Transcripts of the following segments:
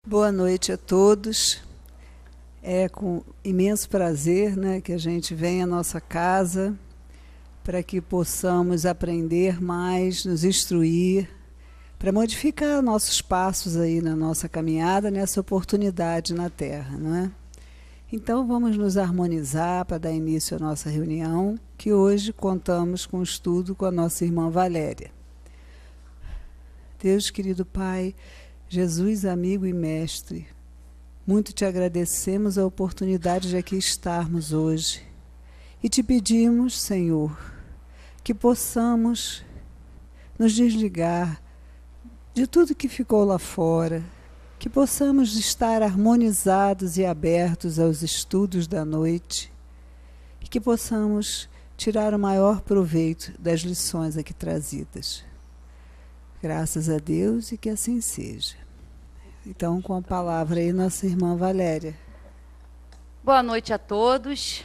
Boa noite a todos. É com imenso prazer, que a gente vem à nossa casa para que possamos aprender mais, nos instruir, para modificar nossos passos aí na nossa caminhada, nessa oportunidade na Terra, não é? Então vamos nos harmonizar para dar início à nossa reunião, que hoje contamos com o estudo com a nossa irmã Valéria. Deus, querido Pai, Jesus, amigo e mestre, muito te agradecemos a oportunidade de aqui estarmos hoje e te pedimos, Senhor, que possamos nos desligar de tudo que ficou lá fora, que possamos estar harmonizados e abertos aos estudos da noite e que possamos tirar o maior proveito das lições aqui trazidas. Graças a Deus e que assim seja. Então, com a palavra aí, nossa irmã Valéria. Boa noite a todos.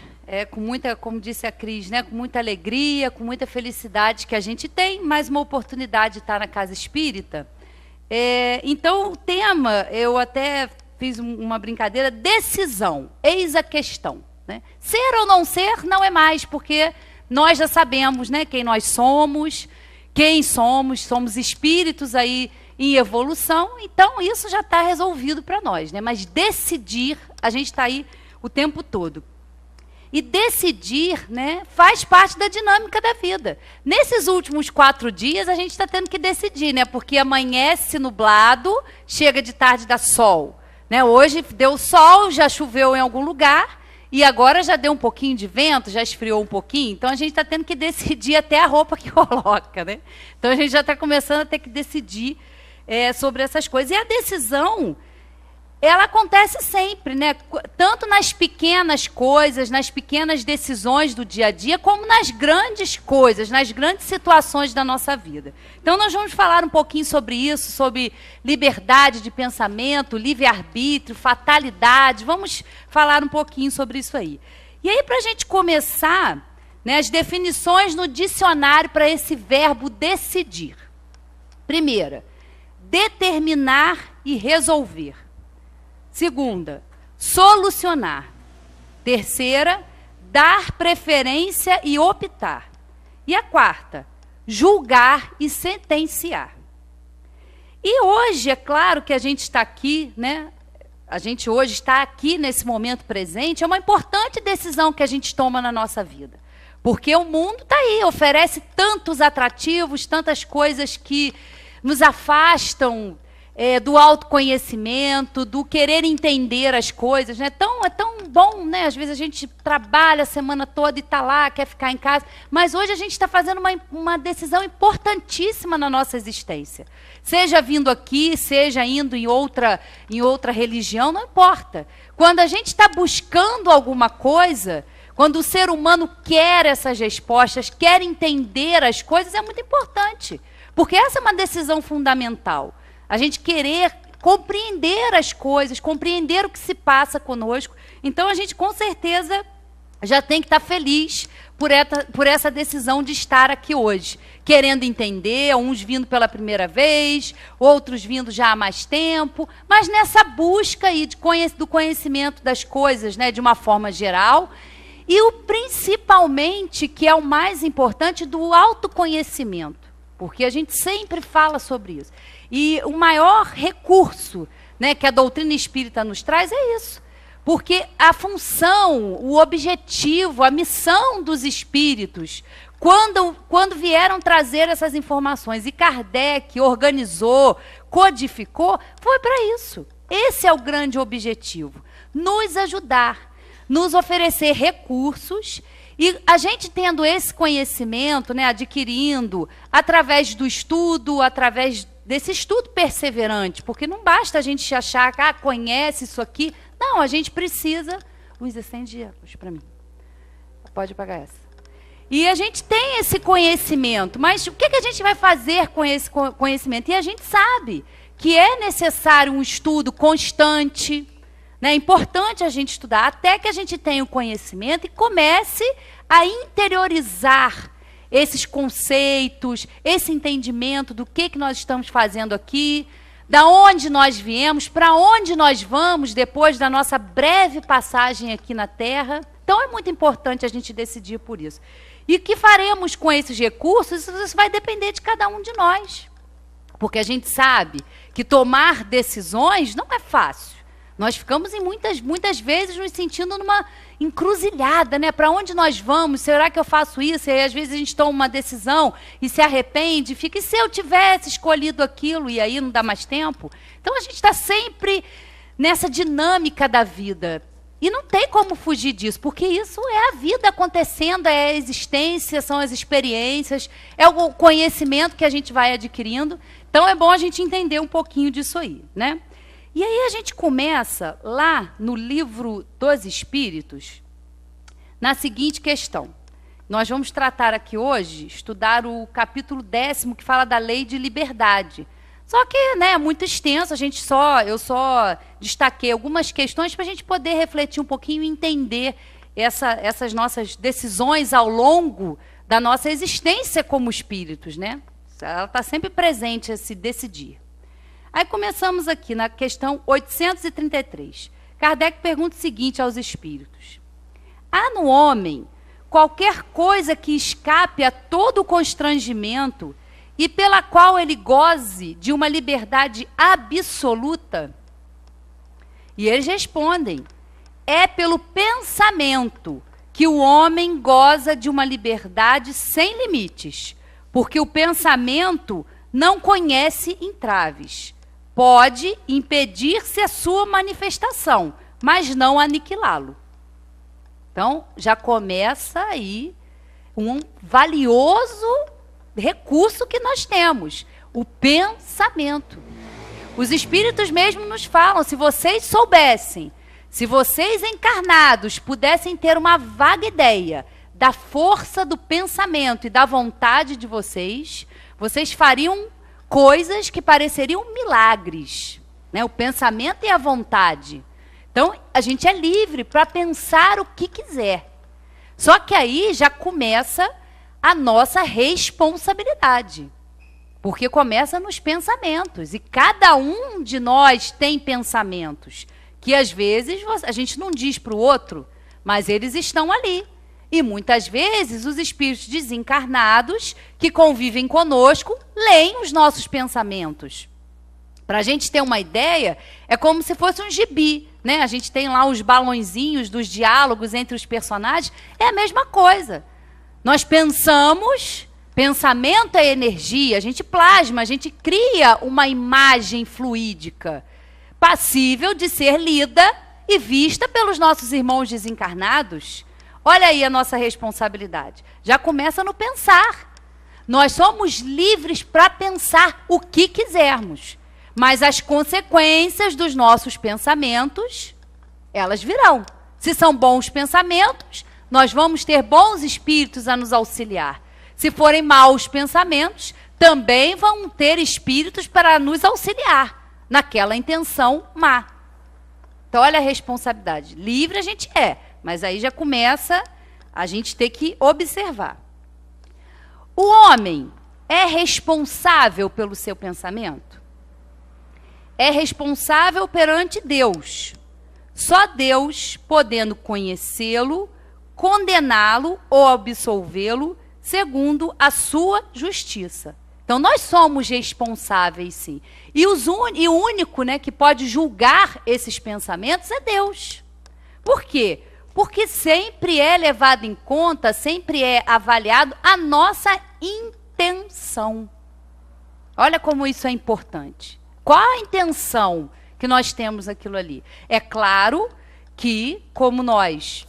Com muita, como disse a Cris, com muita alegria, com muita felicidade que a gente tem mais uma oportunidade de estar na Casa Espírita. Então, o tema, eu até fiz uma brincadeira, decisão, eis a questão. Ser ou não ser, não é mais, porque nós já sabemos quem nós somos, somos espíritos aí em evolução, então isso já está resolvido para nós, mas decidir, a gente está aí o tempo todo. E decidir faz parte da dinâmica da vida. Nesses últimos 4 dias, a gente está tendo que decidir, porque amanhece nublado, chega de tarde dá sol. Hoje deu sol, já choveu em algum lugar, e agora já deu um pouquinho de vento, já esfriou um pouquinho, então a gente está tendo que decidir até a roupa que coloca. Então a gente já está começando a ter que decidir sobre essas coisas. E a decisão, ela acontece sempre, tanto nas pequenas coisas, nas pequenas decisões do dia a dia, como nas grandes coisas, nas grandes situações da nossa vida. Então nós vamos falar um pouquinho sobre isso, sobre liberdade de pensamento, livre-arbítrio, fatalidade, vamos falar um pouquinho sobre isso aí. E aí, para a gente começar, as definições no dicionário para esse verbo decidir. Primeira, determinar e resolver. Segunda, solucionar. Terceira, dar preferência e optar. E a quarta, julgar e sentenciar. E hoje, é claro que a gente está aqui, a gente hoje está aqui nesse momento presente, é uma importante decisão que a gente toma na nossa vida. Porque o mundo está aí, oferece tantos atrativos, tantas coisas que nos afastam do autoconhecimento, do querer entender as coisas. É tão bom, às vezes a gente trabalha a semana toda e está lá, quer ficar em casa, mas hoje a gente está fazendo uma decisão importantíssima na nossa existência. Seja vindo aqui, seja indo em outra religião, não importa. Quando a gente está buscando alguma coisa, quando o ser humano quer essas respostas, quer entender as coisas, é muito importante. Porque essa é uma decisão fundamental. A gente querer compreender as coisas, compreender o que se passa conosco. Então, a gente, com certeza, já tem que estar feliz por essa decisão de estar aqui hoje. Querendo entender, uns vindo pela primeira vez, outros vindo já há mais tempo, mas nessa busca aí do conhecimento das coisas, de uma forma geral, e principalmente, que é o mais importante, do autoconhecimento. Porque a gente sempre fala sobre isso. E o maior recurso que a doutrina espírita nos traz é isso. Porque a função, o objetivo, a missão dos espíritos, quando vieram trazer essas informações, e Kardec organizou, codificou, foi para isso. Esse é o grande objetivo. Nos ajudar, nos oferecer recursos. E a gente tendo esse conhecimento, adquirindo, através do estudo, através desse estudo perseverante, porque não basta a gente achar que conhece isso aqui. Não, a gente precisa... Luiz, acende para mim. Pode apagar essa. E a gente tem esse conhecimento, mas o que a gente vai fazer com esse conhecimento? E a gente sabe que é necessário um estudo constante. É importante a gente estudar até que a gente tenha o conhecimento e comece a interiorizar esses conceitos, esse entendimento do que nós estamos fazendo aqui, da onde nós viemos, para onde nós vamos depois da nossa breve passagem aqui na Terra. Então é muito importante a gente decidir por isso. E o que faremos com esses recursos, isso vai depender de cada um de nós. Porque a gente sabe que tomar decisões não é fácil. Nós ficamos muitas vezes nos sentindo numa encruzilhada, né? Para onde nós vamos? Será que eu faço isso? E aí, às vezes a gente toma uma decisão e se arrepende, fica, e se eu tivesse escolhido aquilo? E aí não dá mais tempo. Então a gente está sempre nessa dinâmica da vida. E não tem como fugir disso, porque isso é a vida acontecendo, é a existência, são as experiências, é o conhecimento que a gente vai adquirindo. Então é bom a gente entender um pouquinho disso aí, né? E aí a gente começa lá no Livro dos Espíritos, na seguinte questão. Nós vamos tratar aqui hoje, estudar o capítulo 10º, que fala da lei de liberdade. Só que, né, é muito extenso, eu só destaquei algumas questões para a gente poder refletir um pouquinho e entender essas nossas decisões ao longo da nossa existência como espíritos, né? Ela está sempre presente, esse decidir. Aí começamos aqui na questão 833. Kardec pergunta o seguinte aos espíritos: há no homem qualquer coisa que escape a todo o constrangimento e pela qual ele goze de uma liberdade absoluta? E eles respondem: é pelo pensamento que o homem goza de uma liberdade sem limites, porque o pensamento não conhece entraves. Pode impedir-se a sua manifestação, mas não aniquilá-lo. Então, já começa aí um valioso recurso que nós temos, o pensamento. Os espíritos mesmo nos falam, se vocês soubessem, se vocês encarnados pudessem ter uma vaga ideia da força do pensamento e da vontade de vocês, vocês fariam coisas que pareceriam milagres, né? O pensamento e a vontade. Então, a gente é livre para pensar o que quiser. Só que aí já começa a nossa responsabilidade. Porque começa nos pensamentos. E cada um de nós tem pensamentos que, às vezes, a gente não diz para o outro, mas eles estão ali. E muitas vezes os espíritos desencarnados que convivem conosco leem os nossos pensamentos. Para a gente ter uma ideia, é como se fosse um gibi, né? A gente tem lá os balõezinhos dos diálogos entre os personagens, é a mesma coisa. Nós pensamos, pensamento é energia, a gente plasma, a gente cria uma imagem fluídica, passível de ser lida e vista pelos nossos irmãos desencarnados. Olha aí a nossa responsabilidade. Já começa no pensar. Nós somos livres para pensar o que quisermos. Mas as consequências dos nossos pensamentos, elas virão. Se são bons pensamentos, nós vamos ter bons espíritos a nos auxiliar. Se forem maus pensamentos, também vão ter espíritos para nos auxiliar naquela intenção má. Então, olha a responsabilidade. Livre a gente é. Mas aí já começa a gente ter que observar. O homem é responsável pelo seu pensamento? É responsável perante Deus. Só Deus, podendo conhecê-lo, condená-lo ou absolvê-lo, segundo a sua justiça. Então, nós somos responsáveis, sim. E o único, né, que pode julgar esses pensamentos é Deus. Por quê? Porque sempre é levado em conta, sempre é avaliado a nossa intenção. Olha como isso é importante. Qual a intenção que nós temos aquilo ali? É claro que, como nós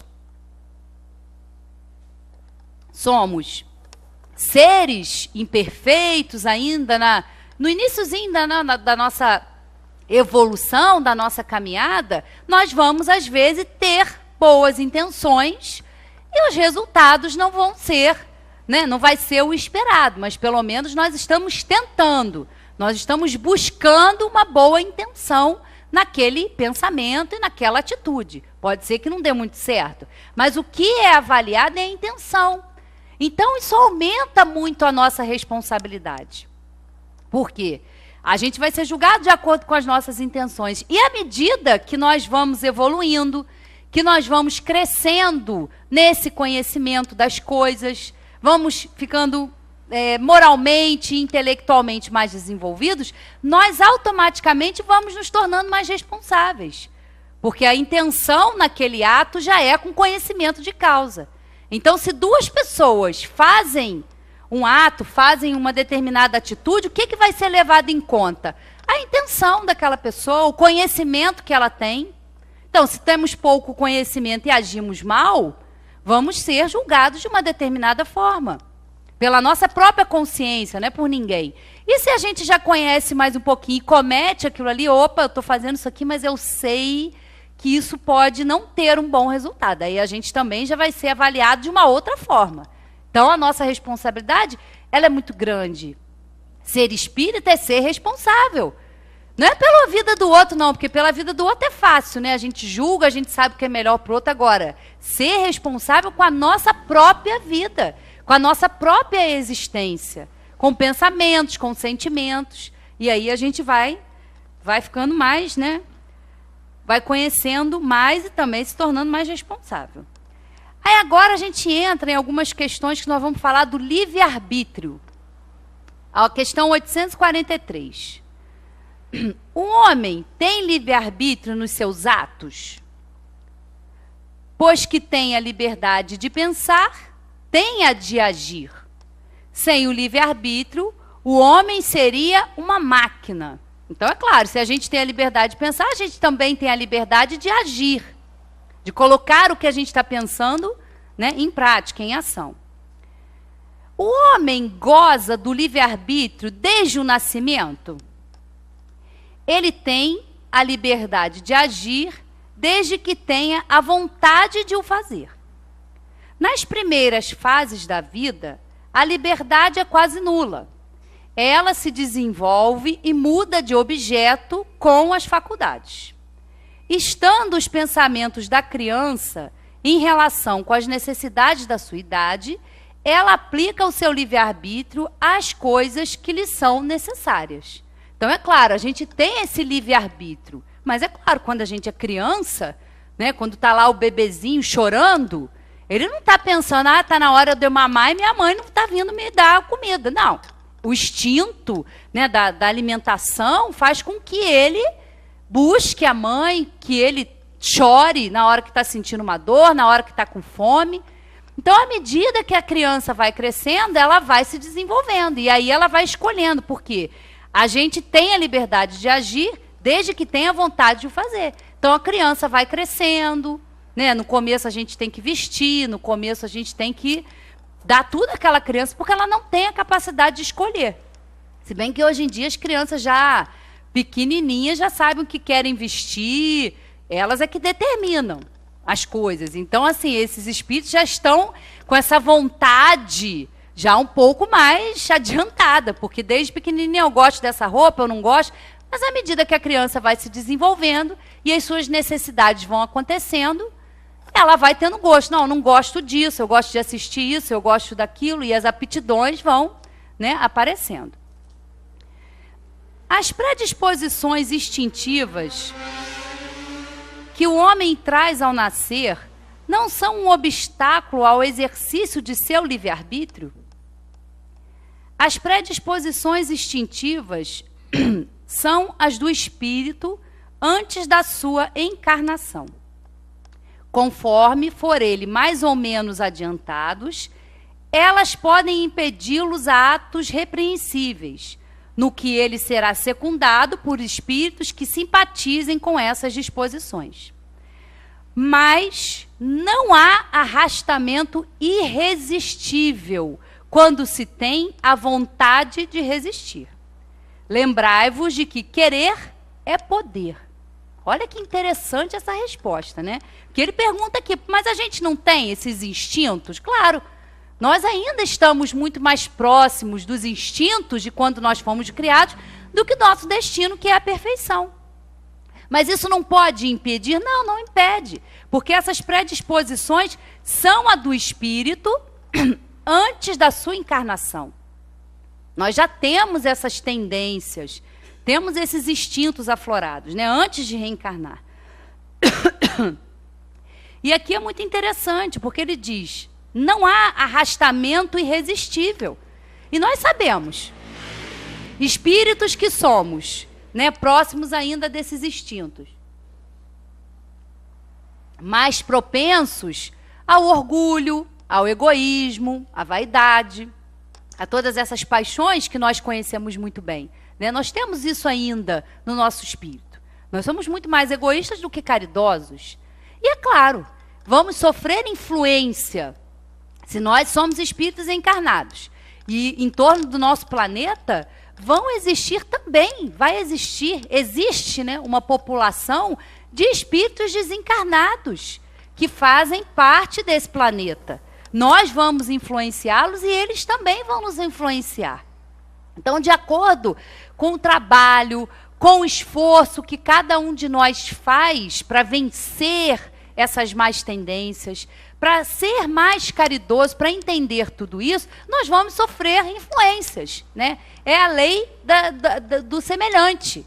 somos seres imperfeitos ainda, no iniciozinho da nossa evolução, da nossa caminhada, nós vamos, às vezes, ter boas intenções e os resultados não vão ser, né, não vai ser o esperado, mas pelo menos nós estamos tentando, nós estamos buscando uma boa intenção naquele pensamento e naquela atitude. Pode ser que não dê muito certo, mas o que é avaliado é a intenção. Então isso aumenta muito a nossa responsabilidade. Por quê? A gente vai ser julgado de acordo com as nossas intenções. E à medida que nós vamos evoluindo, que nós vamos crescendo nesse conhecimento das coisas, vamos ficando moralmente e intelectualmente mais desenvolvidos, nós automaticamente vamos nos tornando mais responsáveis. Porque a intenção naquele ato já é com conhecimento de causa. Então, se duas pessoas fazem um ato, fazem uma determinada atitude, o que vai ser levado em conta? A intenção daquela pessoa, o conhecimento que ela tem. Então, se temos pouco conhecimento e agimos mal, vamos ser julgados de uma determinada forma. Pela nossa própria consciência, não é por ninguém. E se a gente já conhece mais um pouquinho e comete aquilo ali, opa, eu estou fazendo isso aqui, mas eu sei que isso pode não ter um bom resultado. Aí a gente também já vai ser avaliado de uma outra forma. Então, a nossa responsabilidade, ela é muito grande. Ser espírita é ser responsável. Não é pela vida do outro, não, porque pela vida do outro é fácil, né? A gente julga, a gente sabe o que é melhor para o outro. Agora, ser responsável com a nossa própria vida, com a nossa própria existência, com pensamentos, com sentimentos. E aí a gente vai ficando mais, né? Vai conhecendo mais e também se tornando mais responsável. Aí agora a gente entra em algumas questões que nós vamos falar do livre-arbítrio. A questão 843. O homem tem livre-arbítrio nos seus atos? Pois que tem a liberdade de pensar, tem a de agir. Sem o livre-arbítrio, o homem seria uma máquina. Então, é claro, se a gente tem a liberdade de pensar, a gente também tem a liberdade de agir, de colocar o que a gente está pensando, né, em prática, em ação. O homem goza do livre-arbítrio desde o nascimento? Ele tem a liberdade de agir desde que tenha a vontade de o fazer. Nas primeiras fases da vida, a liberdade é quase nula. Ela se desenvolve e muda de objeto com as faculdades. Estando os pensamentos da criança em relação com as necessidades da sua idade, ela aplica o seu livre-arbítrio às coisas que lhe são necessárias. Então, é claro, a gente tem esse livre-arbítrio, mas é claro, quando a gente é criança, né, quando está lá o bebezinho chorando, ele não está pensando, está na hora de eu mamar e minha mãe não está vindo me dar comida. Não. O instinto, né, da alimentação faz com que ele busque a mãe, que ele chore na hora que está sentindo uma dor, na hora que está com fome. Então, à medida que a criança vai crescendo, ela vai se desenvolvendo. E aí ela vai escolhendo, porque a gente tem a liberdade de agir desde que tenha vontade de o fazer. Então, a criança vai crescendo, né? No começo a gente tem que vestir, no começo a gente tem que dar tudo àquela criança, porque ela não tem a capacidade de escolher. Se bem que hoje em dia as crianças já pequenininhas já sabem o que querem vestir, elas é que determinam as coisas. Então, assim, esses espíritos já estão com essa vontade já um pouco mais adiantada, porque desde pequenininha eu gosto dessa roupa, eu não gosto, mas à medida que a criança vai se desenvolvendo e as suas necessidades vão acontecendo, ela vai tendo gosto. Não, eu não gosto disso, eu gosto de assistir isso, eu gosto daquilo, e as aptidões vão, né, aparecendo. As predisposições instintivas que o homem traz ao nascer não são um obstáculo ao exercício de seu livre-arbítrio? As predisposições instintivas são as do espírito antes da sua encarnação. Conforme for ele mais ou menos adiantados, elas podem impedi-los a atos repreensíveis, no que ele será secundado por espíritos que simpatizem com essas disposições. Mas não há arrastamento irresistível quando se tem a vontade de resistir. Lembrai-vos de que querer é poder. Olha que interessante essa resposta, né? Porque ele pergunta aqui, mas a gente não tem esses instintos? Claro, nós ainda estamos muito mais próximos dos instintos de quando nós fomos criados do que nosso destino, que é a perfeição. Mas isso não pode impedir? Não, não impede. Porque essas predisposições são a do espírito antes da sua encarnação. Nós já temos essas tendências, Temos esses instintos aflorados, né? Antes de reencarnar. E aqui é muito interessante, porque ele diz, não há arrastamento irresistível. E nós sabemos, espíritos que somos, né, próximos ainda desses instintos, mais propensos ao orgulho, ao egoísmo, à vaidade, a todas essas paixões que nós conhecemos muito bem, né? Nós temos isso ainda no nosso espírito. Nós somos muito mais egoístas do que caridosos. E é claro, vamos sofrer influência se nós somos espíritos encarnados. E em torno do nosso planeta vão existir também, existe, né, uma população de espíritos desencarnados que fazem parte desse planeta. Nós vamos influenciá-los e eles também vão nos influenciar. Então, de acordo com o trabalho, com o esforço que cada um de nós faz para vencer essas más tendências, para ser mais caridoso, para entender tudo isso, nós vamos sofrer influências, né? É a lei do semelhante.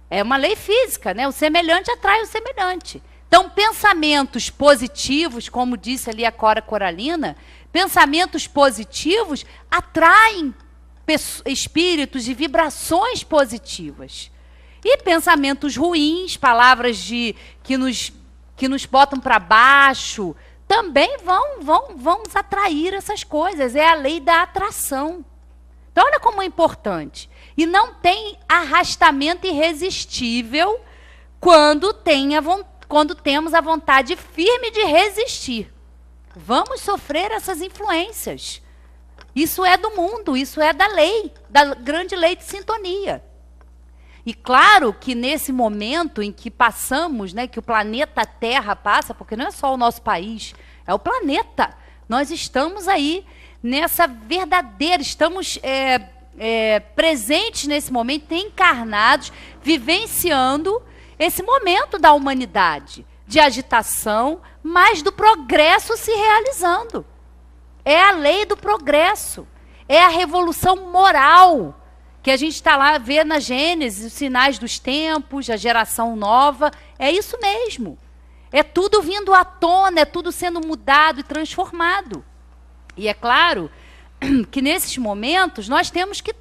É uma lei física, né? O semelhante atrai o semelhante. Então, pensamentos positivos, como disse ali a Cora Coralina, pensamentos positivos atraem espíritos de vibrações positivas. E pensamentos ruins, palavras que nos botam para baixo, também vão nos atrair essas coisas. É a lei da atração. Então, olha como é importante. E não tem arrastamento irresistível quando temos a vontade firme de resistir. Vamos sofrer essas influências. Isso é do mundo, isso é da lei, da grande lei de sintonia. E claro que nesse momento em que passamos, né, que o planeta Terra passa, porque não é só o nosso país, é o planeta. Nós estamos aí nessa verdadeira, estamos presentes nesse momento, encarnados, vivenciando esse momento da humanidade, de agitação, mas do progresso se realizando. É a lei do progresso, é a revolução moral, que a gente está lá vendo na Gênesis, os sinais dos tempos, a geração nova, é isso mesmo. É tudo vindo à tona, é tudo sendo mudado e transformado. E é claro que nesses momentos nós temos que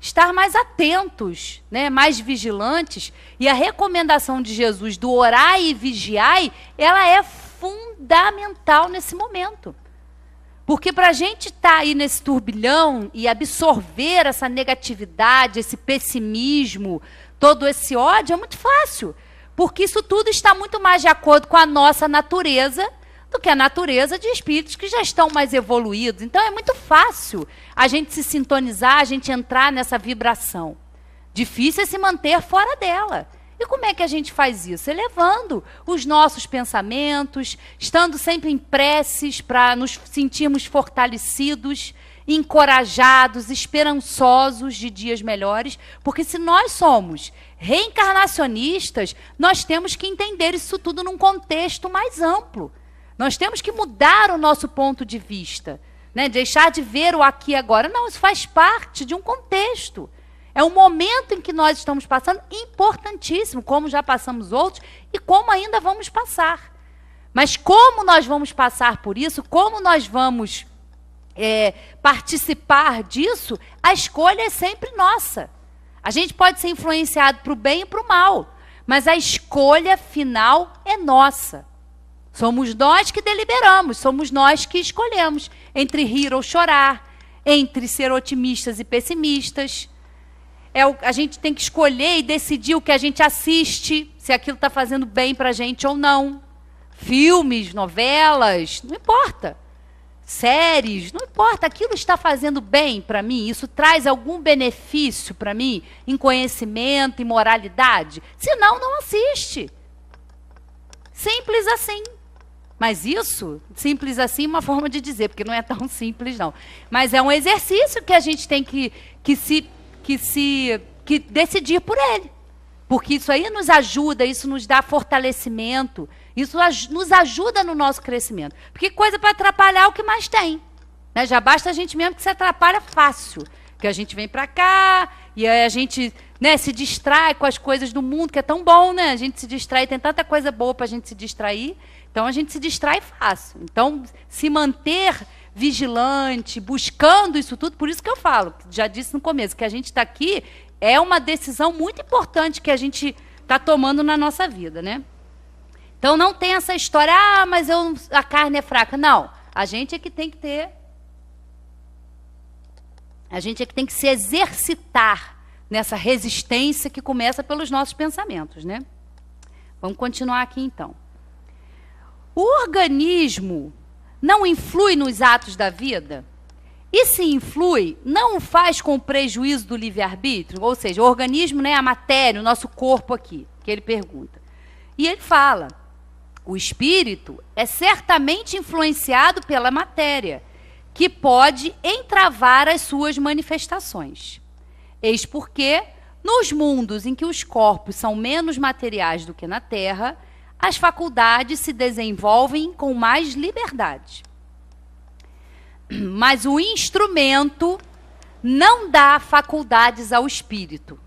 estar mais atentos, né, mais vigilantes. E a recomendação de Jesus do orai e vigiai, ela é fundamental nesse momento. Porque para a gente estar aí nesse turbilhão e absorver essa negatividade, esse pessimismo, todo esse ódio, é muito fácil. Porque isso tudo está muito mais de acordo com a nossa natureza do que a natureza de espíritos que já estão mais evoluídos. Então é muito fácil a gente se sintonizar, a gente entrar nessa vibração. Difícil é se manter fora dela. E como é que a gente faz isso? Elevando os nossos pensamentos, estando sempre em preces para nos sentirmos fortalecidos, encorajados, esperançosos de dias melhores, porque se nós somos reencarnacionistas, nós temos que entender isso tudo num contexto mais amplo. Nós temos que mudar o nosso ponto de vista, né? Deixar de ver o aqui e agora. Não, isso faz parte de um contexto. É um momento em que nós estamos passando importantíssimo, como já passamos outros e como ainda vamos passar. Mas como nós vamos passar por isso, como nós vamos participar disso, a escolha é sempre nossa. A gente pode ser influenciado para o bem e para o mal, mas a escolha final é nossa. Somos nós que deliberamos, somos nós que escolhemos entre rir ou chorar, entre ser otimistas e pessimistas. A gente tem que escolher e decidir o que a gente assiste, se aquilo está fazendo bem para a gente ou não. Filmes, novelas, não importa. Séries, não importa. Aquilo está fazendo bem para mim? Isso traz algum benefício para mim em conhecimento, em moralidade? Se não, não assiste. Simples assim. Mas isso, simples assim, é uma forma de dizer, porque não é tão simples, não. Mas é um exercício que a gente tem que decidir por ele. Porque isso aí nos ajuda, isso nos dá fortalecimento, isso nos ajuda no nosso crescimento. Porque coisa para atrapalhar é o que mais tem. Né? Já basta a gente mesmo que se atrapalha fácil. Que a gente vem para cá, E aí a gente, né, se distrai com as coisas do mundo, que é tão bom, né? A gente se distrai, tem tanta coisa boa para a gente se distrair. Então, a gente se distrai fácil. Então, se manter vigilante, buscando isso tudo, por isso que eu falo, já disse no começo, que a gente está aqui, é uma decisão muito importante que a gente está tomando na nossa vida, né? Então, não tem essa história, mas a carne é fraca. Não, a gente é que tem que ter... A gente é que tem que se exercitar nessa resistência que começa pelos nossos pensamentos, né? Vamos continuar aqui, então. O organismo não influi nos atos da vida? E se influi, não o faz com prejuízo do livre-arbítrio? Ou seja, o organismo, né, a matéria, o nosso corpo aqui, que ele pergunta. E ele fala, o espírito é certamente influenciado pela matéria, que pode entravar as suas manifestações. Eis porque, nos mundos em que os corpos são menos materiais do que na Terra, as faculdades se desenvolvem com mais liberdade. Mas o instrumento não dá faculdades ao espírito.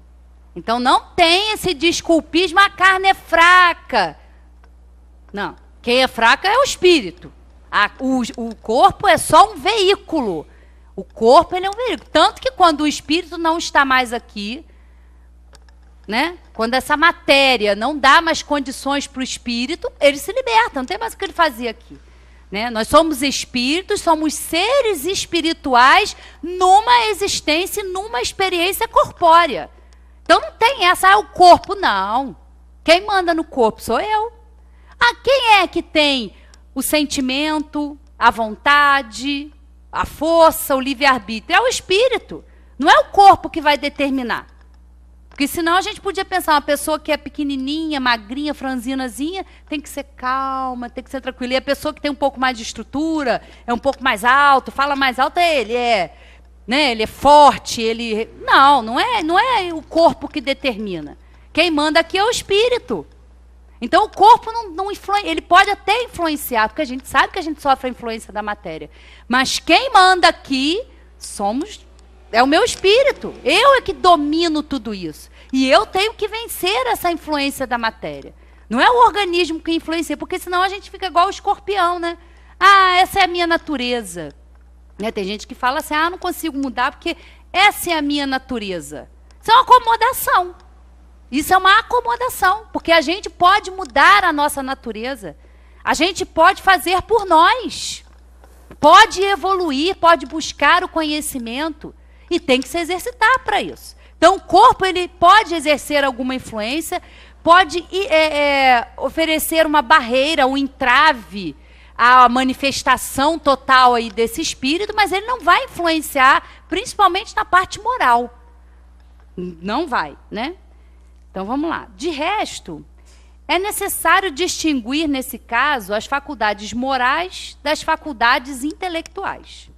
Então não tem esse desculpismo, a carne é fraca. Não, quem é fraca é o espírito. O corpo é só um veículo. O corpo, ele é um veículo. Tanto que quando o espírito não está mais aqui, né? Quando essa matéria não dá mais condições para o espírito, ele se liberta, não tem mais o que ele fazia aqui. Né? Nós somos espíritos, somos seres espirituais numa existência, numa experiência corpórea. Então não tem essa, o corpo, não. Quem manda no corpo sou eu. Quem é que tem o sentimento, a vontade, a força, o livre-arbítrio? É o espírito. Não é o corpo que vai determinar. Porque senão a gente podia pensar, uma pessoa que é pequenininha, magrinha, franzinazinha, tem que ser calma, tem que ser tranquila. E a pessoa que tem um pouco mais de estrutura, é um pouco mais alto, fala mais alto, ele é forte, não é o corpo que determina. Quem manda aqui é o espírito. Então o corpo não influencia, ele pode até influenciar, porque a gente sabe que a gente sofre a influência da matéria. Mas quem manda aqui é o meu espírito. Eu é que domino tudo isso. E eu tenho que vencer essa influência da matéria. Não é o organismo que influencia, porque senão a gente fica igual o escorpião, né? Essa é a minha natureza. Né? Tem gente que fala assim, não consigo mudar porque essa é a minha natureza. Isso é uma acomodação. Isso é uma acomodação, porque a gente pode mudar a nossa natureza. A gente pode fazer por nós. Pode evoluir, pode buscar o conhecimento. E tem que se exercitar para isso. Então, o corpo ele pode exercer alguma influência, pode oferecer uma barreira, um entrave à manifestação total aí desse espírito, mas ele não vai influenciar, principalmente na parte moral. Não vai, né? Então, vamos lá. De resto, é necessário distinguir, nesse caso, as faculdades morais das faculdades intelectuais.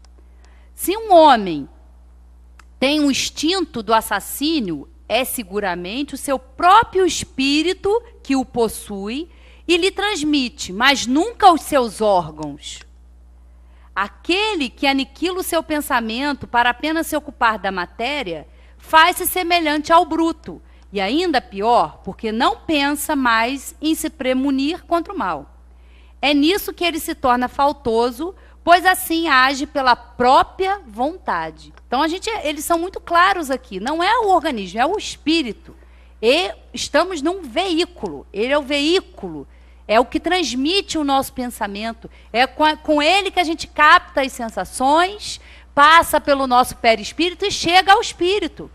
Se um homem tem um instinto do assassínio, é seguramente o seu próprio espírito que o possui e lhe transmite, mas nunca os seus órgãos. Aquele que aniquila o seu pensamento para apenas se ocupar da matéria, faz-se semelhante ao bruto, e ainda pior, porque não pensa mais em se premunir contra o mal. É nisso que ele se torna faltoso, pois assim age pela própria vontade. Então, eles são muito claros aqui. Não é o organismo, é o espírito. E estamos num veículo. Ele é o veículo. É o que transmite o nosso pensamento. É com ele que a gente capta as sensações, passa pelo nosso perispírito e chega ao espírito.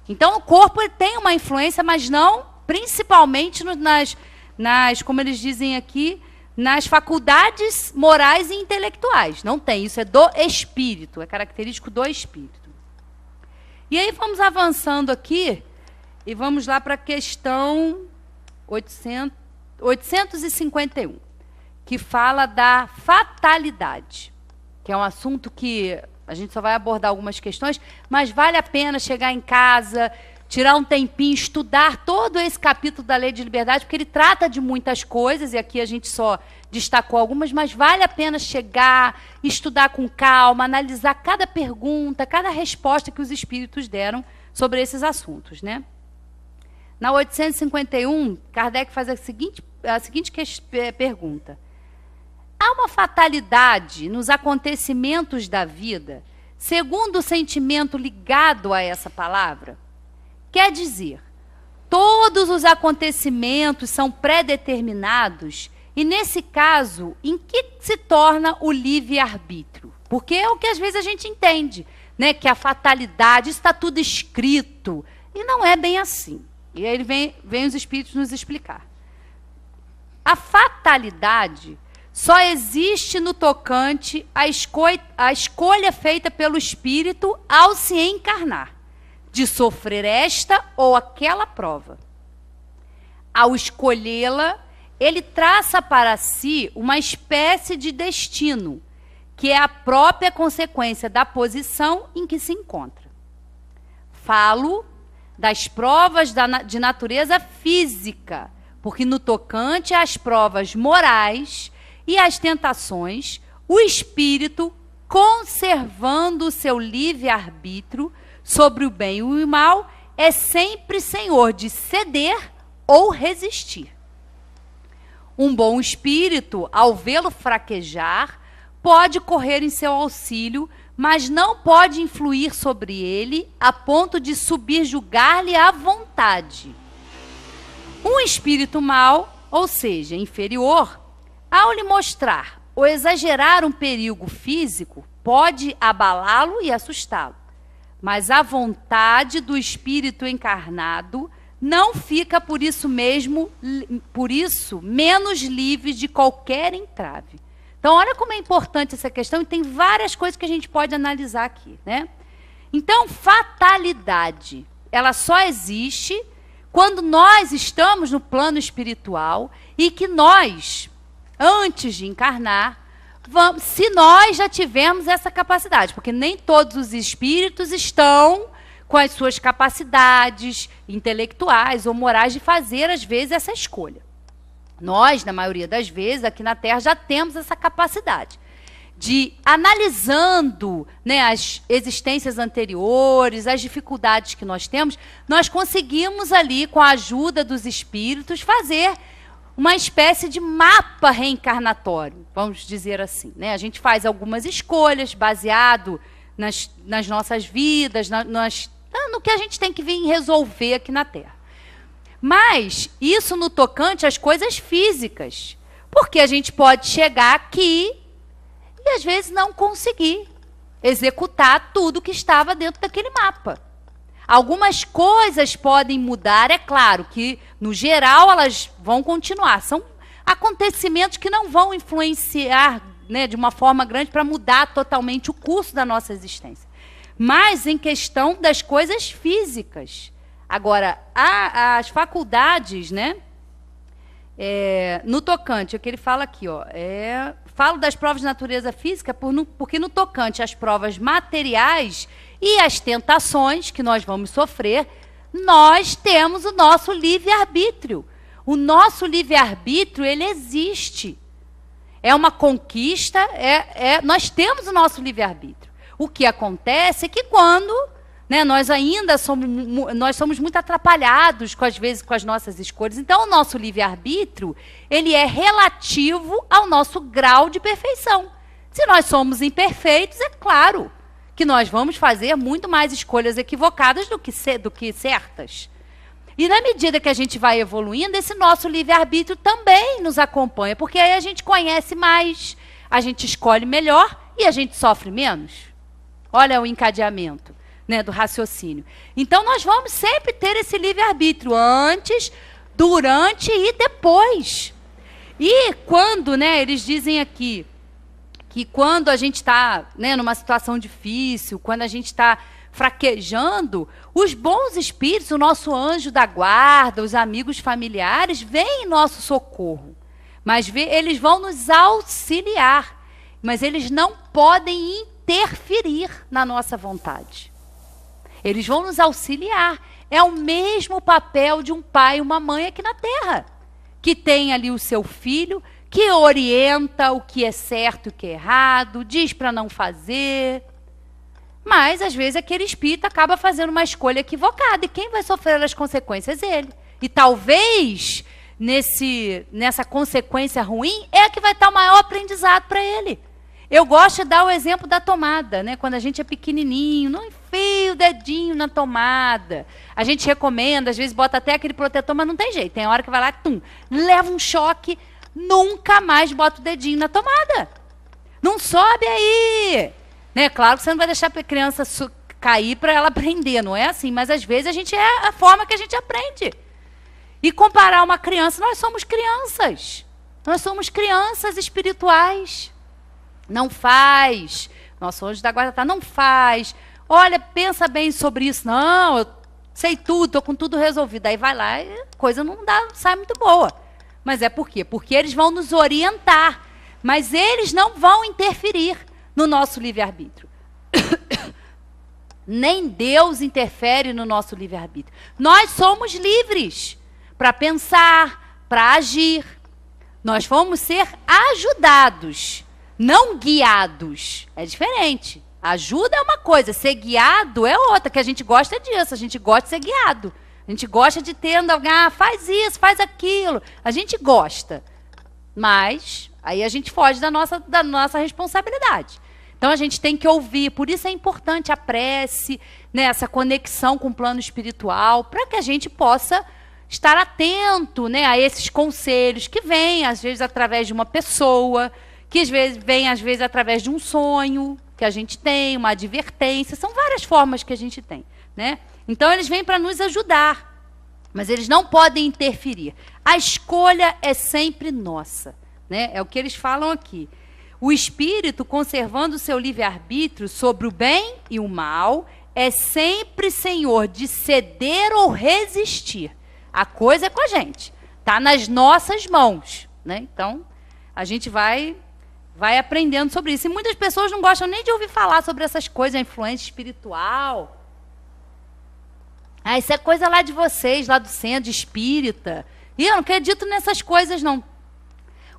Então, o corpo tem uma influência, mas não principalmente como eles dizem aqui, nas faculdades morais e intelectuais. Não tem, isso é do espírito, é característico do espírito. E aí vamos avançando aqui, e vamos lá para a questão 851, que fala da fatalidade, que é um assunto que a gente só vai abordar algumas questões, mas vale a pena chegar em casa, tirar um tempinho, estudar todo esse capítulo da Lei de Liberdade, porque ele trata de muitas coisas, e aqui a gente só destacou algumas, mas vale a pena chegar, estudar com calma, analisar cada pergunta, cada resposta que os espíritos deram sobre esses assuntos, né? Na 851, Kardec faz a seguinte pergunta. Há uma fatalidade nos acontecimentos da vida, segundo o sentimento ligado a essa palavra? Quer dizer, todos os acontecimentos são pré-determinados e, nesse caso, em que se torna o livre-arbítrio? Porque é o que às vezes a gente entende, né? Que a fatalidade está tudo escrito. E não é bem assim. E aí vem os espíritos nos explicar. A fatalidade só existe no tocante à escolha feita pelo espírito ao se encarnar, de sofrer esta ou aquela prova. Ao escolhê-la, ele traça para si uma espécie de destino, que é a própria consequência da posição em que se encontra. Falo das provas de natureza física, porque no tocante às provas morais e às tentações, o espírito, conservando o seu livre-arbítrio sobre o bem e o mal, é sempre senhor de ceder ou resistir. Um bom espírito, ao vê-lo fraquejar, pode correr em seu auxílio, mas não pode influir sobre ele a ponto de subjugar-lhe a vontade. Um espírito mau, ou seja, inferior, ao lhe mostrar ou exagerar um perigo físico, pode abalá-lo e assustá-lo. Mas a vontade do espírito encarnado não fica por isso menos livre de qualquer entrave. Então, olha como é importante essa questão, e tem várias coisas que a gente pode analisar aqui, né? Então, fatalidade, ela só existe quando nós estamos no plano espiritual e que nós, antes de encarnar, se nós já tivermos essa capacidade, porque nem todos os espíritos estão com as suas capacidades intelectuais ou morais de fazer, às vezes, essa escolha. Nós, na maioria das vezes, aqui na Terra, já temos essa capacidade de, analisando, né, as existências anteriores, as dificuldades que nós temos, nós conseguimos ali, com a ajuda dos espíritos, fazer uma espécie de mapa reencarnatório, vamos dizer assim, né? A gente faz algumas escolhas baseado nas nossas vidas, no que a gente tem que vir resolver aqui na Terra. Mas isso no tocante às coisas físicas, porque a gente pode chegar aqui e às vezes não conseguir executar tudo que estava dentro daquele mapa. Algumas coisas podem mudar, é claro que no geral elas vão continuar. São acontecimentos que não vão influenciar, né, de uma forma grande para mudar totalmente o curso da nossa existência. Mas em questão das coisas físicas. Agora, as faculdades, né? No tocante, o que ele fala aqui, ó, falo das provas de natureza física porque no tocante às provas materiais e às tentações que nós vamos sofrer, nós temos o nosso livre-arbítrio. O nosso livre-arbítrio, ele existe. É uma conquista, nós temos o nosso livre-arbítrio. O que acontece é que quando, né, nós somos muito atrapalhados, às vezes, com as nossas escolhas. Então, o nosso livre-arbítrio, ele é relativo ao nosso grau de perfeição. Se nós somos imperfeitos, é claro que nós vamos fazer muito mais escolhas equivocadas do que certas. E na medida que a gente vai evoluindo, esse nosso livre-arbítrio também nos acompanha, porque aí a gente conhece mais, a gente escolhe melhor e a gente sofre menos. Olha o encadeamento, né, do raciocínio. Então, nós vamos sempre ter esse livre-arbítrio antes, durante e depois. E quando, né, eles dizem aqui que quando a gente está, né, numa situação difícil, quando a gente está fraquejando, os bons espíritos, o nosso anjo da guarda, os amigos familiares, vêm em nosso socorro. Mas eles vão nos auxiliar, mas eles não podem interferir na nossa vontade. Eles vão nos auxiliar. É o mesmo papel de um pai e uma mãe aqui na Terra, que tem ali o seu filho, que orienta o que é certo e o que é errado, diz para não fazer. Mas, às vezes, aquele espírito acaba fazendo uma escolha equivocada. E quem vai sofrer as consequências? Ele. E talvez, nessa consequência ruim, é a que vai estar o maior aprendizado para ele. Eu gosto de dar o exemplo da tomada, né? Quando a gente é pequenininho, não enfia o dedinho na tomada. A gente recomenda, às vezes bota até aquele protetor, mas não tem jeito. Tem hora que vai lá, leva um choque, nunca mais bota o dedinho na tomada. Não sobe aí. Né? Claro que você não vai deixar a criança cair para ela aprender, não é assim. Mas, às vezes, é a forma que a gente aprende. E comparar uma criança, nós somos crianças. Nós somos crianças espirituais. Não faz. Nosso anjo da guarda não faz. Olha, pensa bem sobre isso. Não, eu sei tudo, estou com tudo resolvido. Aí vai lá e a coisa não sai muito boa. Mas é por quê? Porque eles vão nos orientar. Mas eles não vão interferir no nosso livre-arbítrio. Nem Deus interfere no nosso livre-arbítrio. Nós somos livres para pensar, para agir. Nós vamos ser ajudados, não guiados. É diferente. Ajuda é uma coisa, ser guiado é outra, que a gente gosta disso, a gente gosta de ser guiado. A gente gosta de ter alguém, faz isso, faz aquilo. A gente gosta. Mas aí a gente foge da nossa responsabilidade. Então a gente tem que ouvir, por isso é importante a prece, né, essa conexão com o plano espiritual, para que a gente possa estar atento, né, a esses conselhos que vêm, às vezes, através de uma pessoa, que vem, às vezes, através de um sonho que a gente tem, uma advertência. São várias formas que a gente tem. Né? Então, eles vêm para nos ajudar, mas eles não podem interferir. A escolha é sempre nossa. Né? É o que eles falam aqui. O espírito, conservando o seu livre-arbítrio sobre o bem e o mal, é sempre senhor de ceder ou resistir. A coisa é com a gente. Está nas nossas mãos. Né? Então, a gente vai aprendendo sobre isso. E muitas pessoas não gostam nem de ouvir falar sobre essas coisas, a influência espiritual. Isso é coisa lá de vocês, lá do centro espírita. E eu não acredito nessas coisas, não.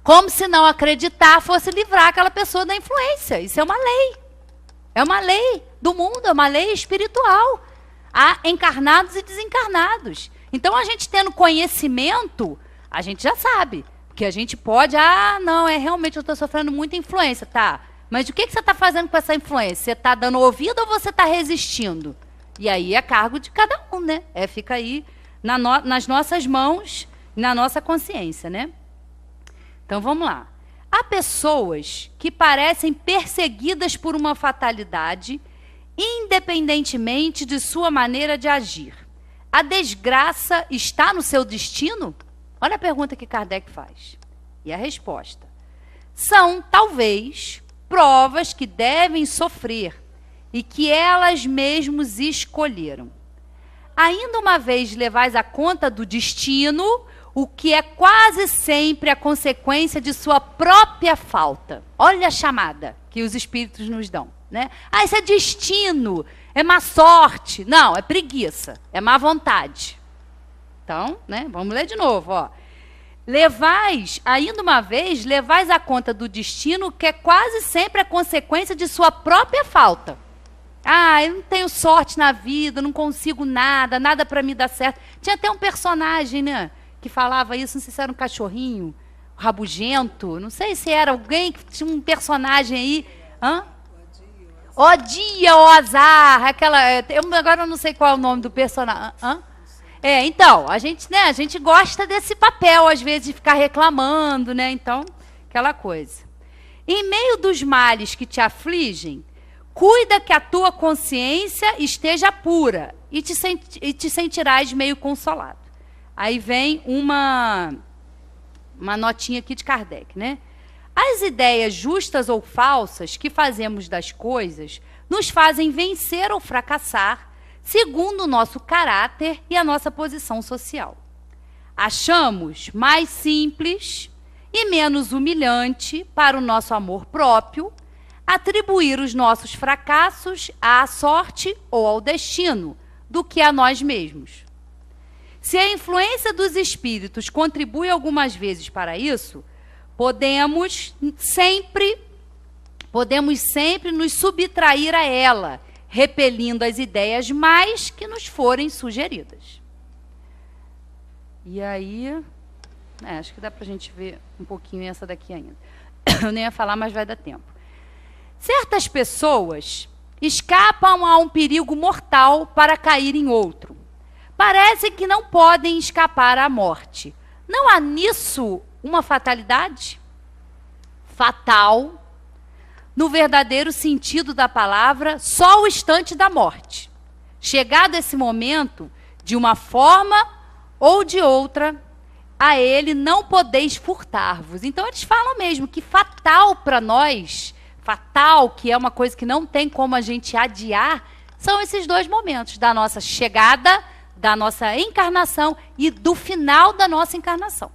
Como se não acreditar fosse livrar aquela pessoa da influência. Isso é uma lei. É uma lei do mundo, é uma lei espiritual. Há encarnados e desencarnados. Então, a gente tendo conhecimento, a gente já sabe. Que a gente pode, não, realmente eu estou sofrendo muita influência. Tá, mas o que você está fazendo com essa influência? Você está dando ouvido ou você está resistindo? E aí é cargo de cada um, né? Fica aí nas nossas mãos, na nossa consciência, né? Então, vamos lá. Há pessoas que parecem perseguidas por uma fatalidade, independentemente de sua maneira de agir. A desgraça está no seu destino? Olha a pergunta que Kardec faz. E a resposta. São, talvez, provas que devem sofrer e que elas mesmas escolheram. Ainda uma vez levais a conta do destino, o que é quase sempre a consequência de sua própria falta. Olha a chamada que os espíritos nos dão. Né? Isso é destino, é má sorte. Não, é preguiça, é má vontade. Então, né, vamos ler de novo. Ainda uma vez, levais a conta do destino, que é quase sempre a consequência de sua própria falta. Eu não tenho sorte na vida, não consigo nada para me dar certo. Tinha até um personagem, né, que falava isso, não sei se era um cachorrinho, rabugento, não sei se era alguém que tinha um personagem aí. Ó dia, ó azar, agora eu não sei qual é o nome do personagem. Então, a gente gosta desse papel, às vezes, de ficar reclamando, né? Então, aquela coisa. Em meio dos males que te afligem, cuida que a tua consciência esteja pura e te sentirás meio consolado. Aí vem uma notinha aqui de Kardec, né? As ideias justas ou falsas que fazemos das coisas nos fazem vencer ou fracassar, segundo o nosso caráter e a nossa posição social. Achamos mais simples e menos humilhante para o nosso amor próprio atribuir os nossos fracassos à sorte ou ao destino do que a nós mesmos. Se a influência dos espíritos contribui algumas vezes para isso, podemos sempre nos subtrair a ela, repelindo as ideias mais que nos forem sugeridas. E aí, acho que dá para a gente ver um pouquinho essa daqui ainda. Eu nem ia falar, mas vai dar tempo. Certas pessoas escapam a um perigo mortal para cair em outro. Parece que não podem escapar à morte. Não há nisso uma fatalidade? Fatal, no verdadeiro sentido da palavra, só o instante da morte. Chegado esse momento, de uma forma ou de outra, a ele não podeis furtar-vos. Então, eles falam mesmo que fatal para nós, fatal, que é uma coisa que não tem como a gente adiar, são esses dois momentos, da nossa chegada, da nossa encarnação e do final da nossa encarnação.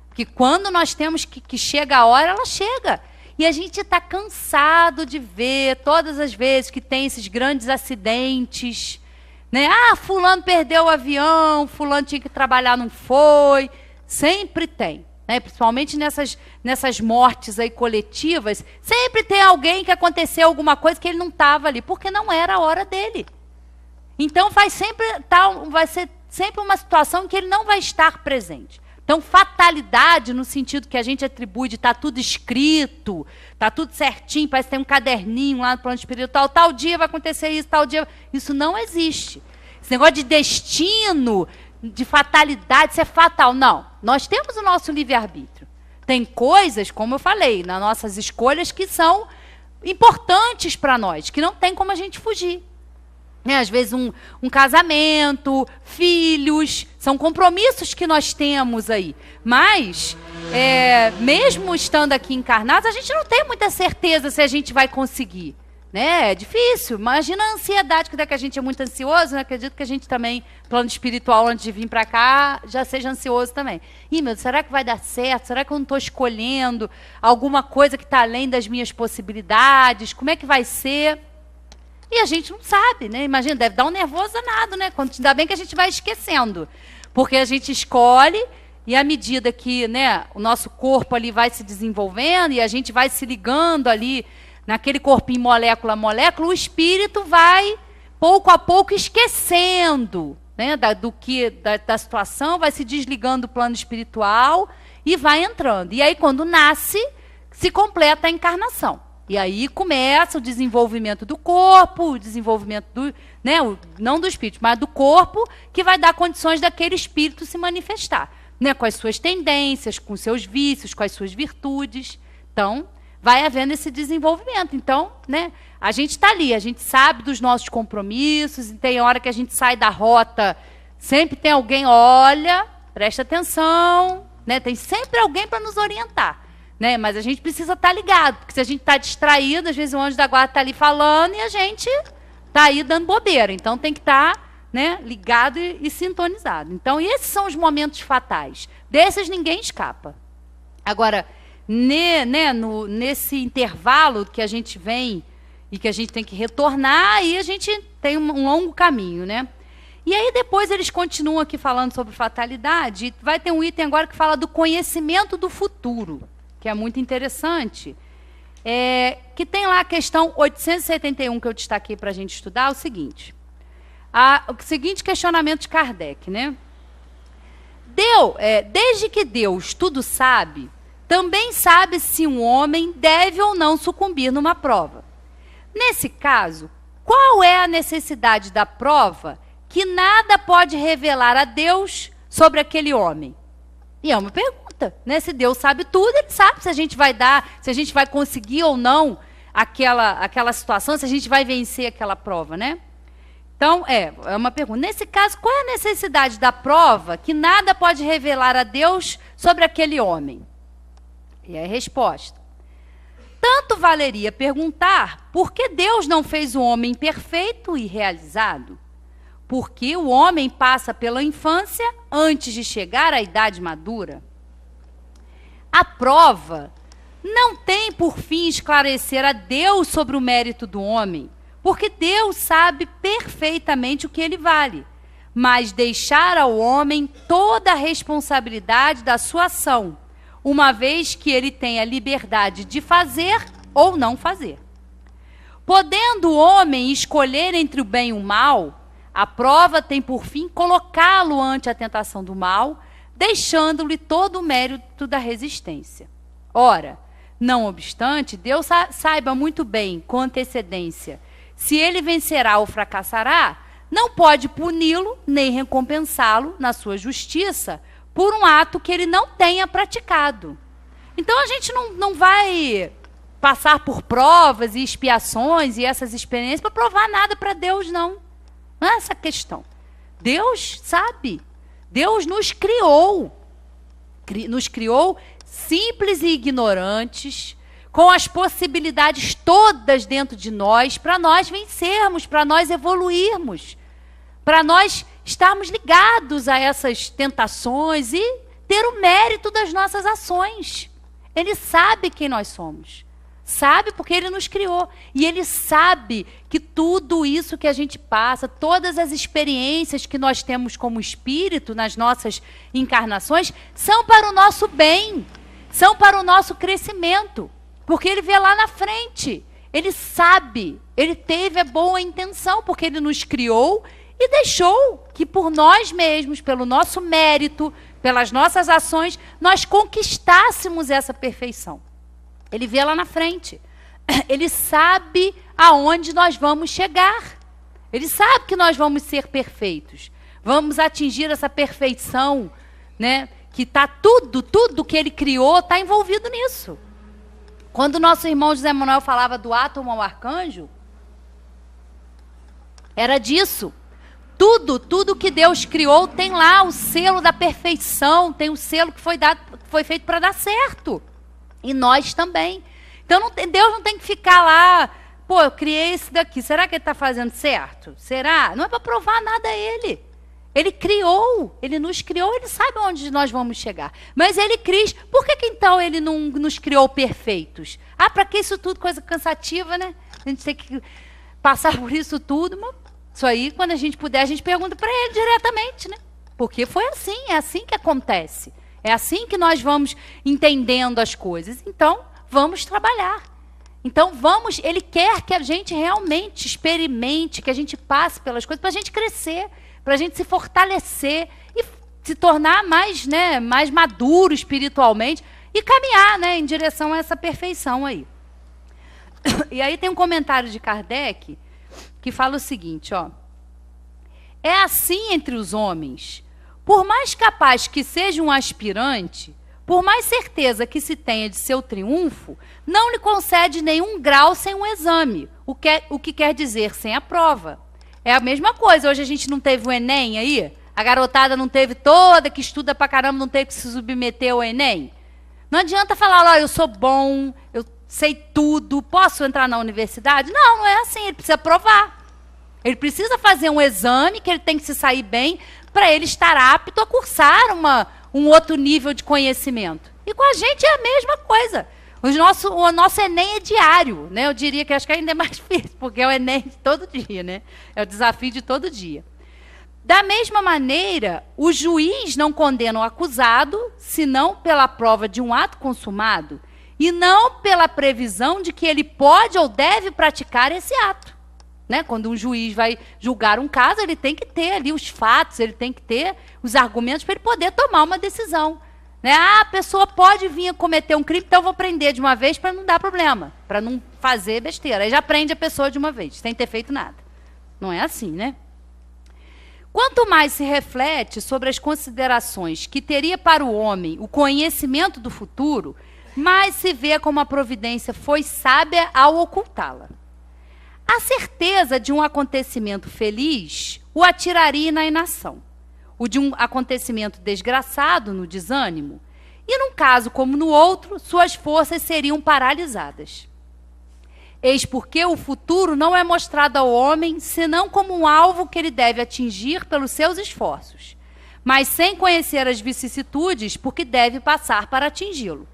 Porque quando nós temos que chega a hora, ela chega. E a gente está cansado de ver todas as vezes que tem esses grandes acidentes, né? Ah, fulano perdeu o avião, fulano tinha que trabalhar, não foi. Sempre tem, né? Principalmente nessas mortes aí coletivas, sempre tem alguém que aconteceu alguma coisa que ele não estava ali, porque não era a hora dele. Então vai ser sempre uma situação em que ele não vai estar presente. Então, fatalidade, no sentido que a gente atribui de estar tudo escrito, está tudo certinho, parece que tem um caderninho lá no plano espiritual, tal dia vai acontecer isso, tal dia... Isso não existe. Esse negócio de destino, de fatalidade, isso é fatal. Não. Nós temos o nosso livre-arbítrio. Tem coisas, como eu falei, nas nossas escolhas que são importantes para nós, que não tem como a gente fugir. Às vezes um casamento, filhos, são compromissos que nós temos aí. Mas, mesmo estando aqui encarnados, a gente não tem muita certeza se a gente vai conseguir. Né? É difícil. Imagina a ansiedade, que a gente é muito ansioso, né? Acredito que a gente também, plano espiritual, antes de vir para cá, já seja ansioso também. Ih, meu Deus, será que vai dar certo? Será que eu não estou escolhendo alguma coisa que está além das minhas possibilidades? Como é que vai ser? E a gente não sabe, né? Imagina, deve dar um nervoso danado, né? Ainda bem que a gente vai esquecendo. Porque a gente escolhe e à medida que, né, o nosso corpo ali vai se desenvolvendo e a gente vai se ligando ali naquele corpinho molécula a molécula, o espírito vai, pouco a pouco, esquecendo, né, da situação, vai se desligando do plano espiritual e vai entrando. E aí, quando nasce, se completa a encarnação. E aí começa o desenvolvimento do corpo, o desenvolvimento do, né, não do espírito, mas do corpo, que vai dar condições daquele espírito se manifestar, né, com as suas tendências, com os seus vícios, com as suas virtudes. Então, vai havendo esse desenvolvimento. Então, né, a gente está ali, a gente sabe dos nossos compromissos, e tem hora que a gente sai da rota, sempre tem alguém, olha, presta atenção, né, tem sempre alguém para nos orientar. Né? Mas a gente precisa estar ligado, porque se a gente está distraído, às vezes o anjo da guarda está ali falando e a gente está aí dando bobeira. Então tem que estar, né, ligado e sintonizado. Então, esses são os momentos fatais. Desses ninguém escapa. Agora, nesse intervalo que a gente vem e que a gente tem que retornar, aí a gente tem um longo caminho, né? E aí depois eles continuam aqui falando sobre fatalidade, e vai ter um item agora que fala do conhecimento do futuro, que é muito interessante, que tem lá a questão 871 que eu destaquei para a gente estudar, o seguinte questionamento de Kardec, né? Desde que Deus tudo sabe, também sabe se um homem deve ou não sucumbir numa prova. Nesse caso, qual é a necessidade da prova que nada pode revelar a Deus sobre aquele homem? E é uma pergunta. Né? Se Deus sabe tudo, ele sabe se a gente vai se a gente vai conseguir ou não aquela situação, se a gente vai vencer aquela prova, né? Então, é uma pergunta. Nesse caso, qual é a necessidade da prova que nada pode revelar a Deus sobre aquele homem? E a resposta: tanto valeria perguntar por que Deus não fez o homem perfeito e realizado? Porque o homem passa pela infância antes de chegar à idade madura. A prova não tem por fim esclarecer a Deus sobre o mérito do homem, porque Deus sabe perfeitamente o que ele vale, mas deixar ao homem toda a responsabilidade da sua ação, uma vez que ele tem a liberdade de fazer ou não fazer. Podendo o homem escolher entre o bem e o mal, a prova tem por fim colocá-lo ante a tentação do mal, deixando-lhe todo o mérito da resistência. Ora, não obstante, Deus saiba muito bem, com antecedência, se ele vencerá ou fracassará, não pode puni-lo nem recompensá-lo na sua justiça por um ato que ele não tenha praticado. Então a gente não vai passar por provas e expiações e essas experiências para provar nada para Deus, não. Não é essa a questão. Deus sabe. Deus nos criou. Nos criou simples e ignorantes, com as possibilidades todas dentro de nós, para nós vencermos, para nós evoluirmos, para nós estarmos ligados a essas tentações e ter o mérito das nossas ações. Ele sabe quem nós somos. Sabe porque ele nos criou. E ele sabe que tudo isso que a gente passa, todas as experiências que nós temos como espírito nas nossas encarnações, são para o nosso bem, são para o nosso crescimento. Porque ele vê lá na frente. Ele sabe, ele teve a boa intenção, porque ele nos criou e deixou que por nós mesmos, pelo nosso mérito, pelas nossas ações, nós conquistássemos essa perfeição. Ele vê lá na frente. Ele sabe aonde nós vamos chegar. Ele sabe que nós vamos ser perfeitos. Vamos atingir essa perfeição, né? Que está tudo que ele criou está envolvido nisso. Quando o nosso irmão José Manuel falava do átomo ao arcanjo, era disso. Tudo que Deus criou tem lá o selo da perfeição, tem o selo que foi feito para dar certo. E nós também. Então Deus não tem que ficar lá, pô, eu criei esse daqui, será que ele está fazendo certo? Será? Não é para provar nada a ele. Ele criou, ele nos criou, ele sabe onde nós vamos chegar. Mas ele quis, por que então ele não nos criou perfeitos? Ah, para que isso tudo? Coisa cansativa, né? A gente tem que passar por isso tudo, mas isso aí, quando a gente puder, a gente pergunta para ele diretamente, né? Porque foi assim, é assim que acontece. É assim que nós vamos entendendo as coisas. Então, vamos trabalhar. Então, ele quer que a gente realmente experimente, que a gente passe pelas coisas, para a gente crescer, para a gente se fortalecer e se tornar mais maduro espiritualmente e caminhar, né, em direção a essa perfeição aí. E aí tem um comentário de Kardec que fala o seguinte, ó. É assim entre os homens. Por mais capaz que seja um aspirante, por mais certeza que se tenha de seu triunfo, não lhe concede nenhum grau sem um exame, o que quer dizer sem a prova. É a mesma coisa, hoje a gente não teve o Enem aí, a garotada não teve toda, que estuda pra caramba, não teve que se submeter ao Enem. Não adianta falar, ó, eu sou bom, eu sei tudo, posso entrar na universidade? Não é assim, ele precisa provar. Ele precisa fazer um exame, que ele tem que se sair bem, para ele estar apto a cursar um outro nível de conhecimento. E com a gente é a mesma coisa. O nosso Enem é diário, né? Eu diria que acho que ainda é mais difícil, porque é o Enem de todo dia, né? É o desafio de todo dia. Da mesma maneira, o juiz não condena o acusado, senão pela prova de um ato consumado, e não pela previsão de que ele pode ou deve praticar esse ato. Né? Quando um juiz vai julgar um caso, ele tem que ter ali os fatos, ele tem que ter os argumentos para ele poder tomar uma decisão. Né? Ah, a pessoa pode vir a cometer um crime, então eu vou prender de uma vez para não dar problema, para não fazer besteira. Aí já prende a pessoa de uma vez, sem ter feito nada. Não é assim, né? Quanto mais se reflete sobre as considerações que teria para o homem o conhecimento do futuro, mais se vê como a providência foi sábia ao ocultá-la. A certeza de um acontecimento feliz o atiraria na inação, o de um acontecimento desgraçado no desânimo, e num caso como no outro, suas forças seriam paralisadas. Eis porque o futuro não é mostrado ao homem senão como um alvo que ele deve atingir pelos seus esforços, mas sem conhecer as vicissitudes porque deve passar para atingi-lo.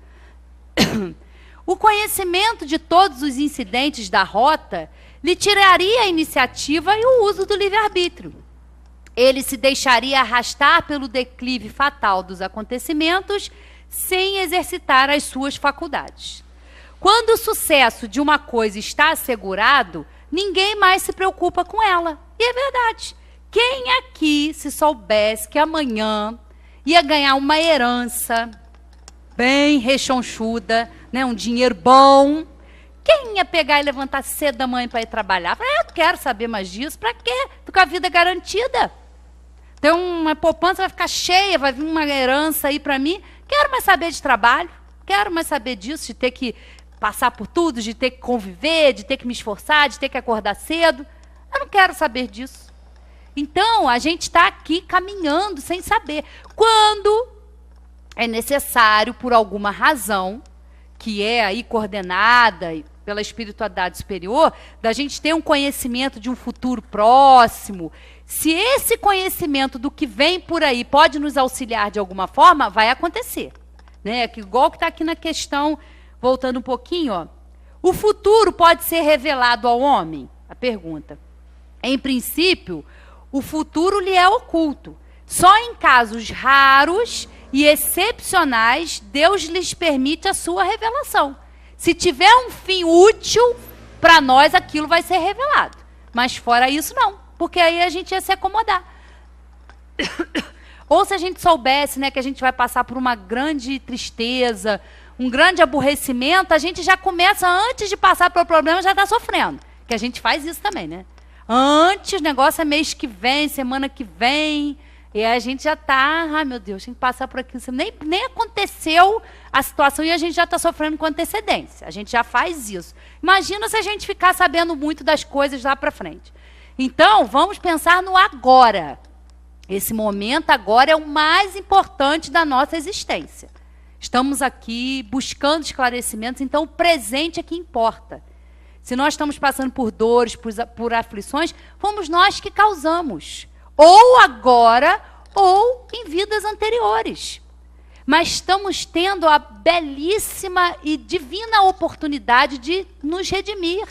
O conhecimento de todos os incidentes da rota lhe tiraria a iniciativa e o uso do livre-arbítrio. Ele se deixaria arrastar pelo declive fatal dos acontecimentos sem exercitar as suas faculdades. Quando o sucesso de uma coisa está assegurado, ninguém mais se preocupa com ela. E é verdade. Quem aqui, se soubesse que amanhã ia ganhar uma herança bem rechonchuda, né, um dinheiro bom, quem ia pegar e levantar cedo da manhã para ir trabalhar? Eu não quero saber mais disso. Para quê? Tô com a vida garantida. Tem uma poupança, vai ficar cheia, vai vir uma herança aí para mim. Quero mais saber de trabalho. Quero mais saber disso, de ter que passar por tudo, de ter que conviver, de ter que me esforçar, de ter que acordar cedo. Eu não quero saber disso. Então, a gente está aqui caminhando sem saber. Quando é necessário, por alguma razão, que é aí coordenada pela espiritualidade superior, da gente ter um conhecimento de um futuro próximo, se esse conhecimento do que vem por aí pode nos auxiliar de alguma forma, vai acontecer. Né? Que igual que está aqui na questão, voltando um pouquinho, ó, o futuro pode ser revelado ao homem? A pergunta. Em princípio, o futuro lhe é oculto. Só em casos raros e excepcionais, Deus lhes permite a sua revelação. Se tiver um fim útil, para nós aquilo vai ser revelado. Mas fora isso, não. Porque aí a gente ia se acomodar. Ou se a gente soubesse, né, que a gente vai passar por uma grande tristeza, um grande aborrecimento, a gente já começa, antes de passar pelo problema, já está sofrendo. Que a gente faz isso também, né? Antes, o negócio é mês que vem, semana que vem, e a gente já está, ai meu Deus, tem que passar por aquilo. Nem aconteceu a situação e a gente já está sofrendo com antecedência. A gente já faz isso. Imagina se a gente ficar sabendo muito das coisas lá para frente. Então, vamos pensar no agora. Esse momento agora é o mais importante da nossa existência. Estamos aqui buscando esclarecimentos, então o presente é que importa. Se nós estamos passando por dores, por aflições, fomos nós que causamos. Ou agora, ou em vidas anteriores. Mas estamos tendo a belíssima e divina oportunidade de nos redimir,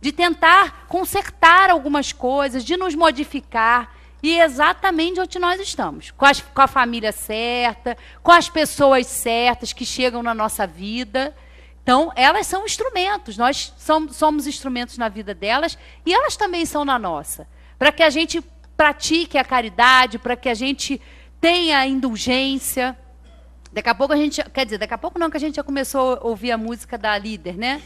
de tentar consertar algumas coisas, de nos modificar. E exatamente onde nós estamos. Com a família certa, com as pessoas certas que chegam na nossa vida. Então, elas são instrumentos. Nós somos instrumentos na vida delas e elas também são na nossa. Para que a gente pratique a caridade, para que a gente tenha a indulgência. Daqui a pouco a gente... Quer dizer, daqui a pouco não, que a gente já começou a ouvir a música da Líder, né?